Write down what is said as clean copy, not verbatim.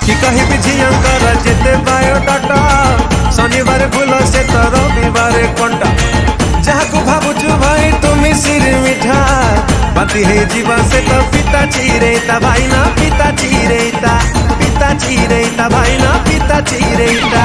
कि कहीं भी झियंकर जेते बायोडाटा शनिवार भूल से तो रविवार कंटा जहाँ को भावुचु भाई तुम सिर मिठा बाती है जीवन से तो पिता चिरेता भाई ना पिता चिरेता भाई ना पिता चिरेता।